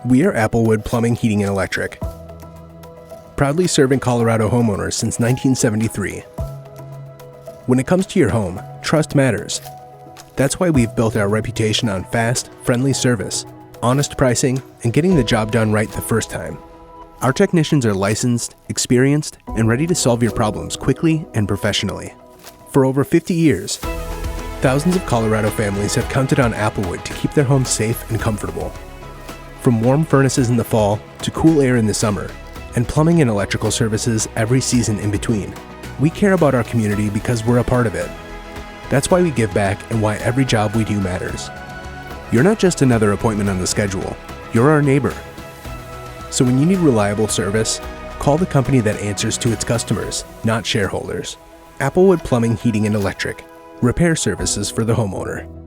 We are Applewood Plumbing, Heating, and Electric, proudly serving Colorado homeowners since 1973. When it comes to your home, trust matters. That's why we've built our reputation on fast, friendly service, honest pricing, and getting the job done right the first time. Our technicians are licensed, experienced, and ready to solve your problems quickly and professionally. For over 50 years, thousands of Colorado families have counted on Applewood to keep their homes safe and comfortable. From warm furnaces in the fall to cool air in the summer, and plumbing and electrical services every season in between, we care about our community because we're a part of it. That's why we give back and why every job we do matters. You're not just another appointment on the schedule, you're our neighbor. So when you need reliable service, call the company that answers to its customers, not shareholders. Applewood Plumbing, Heating, and Electric. Repair services for the homeowner.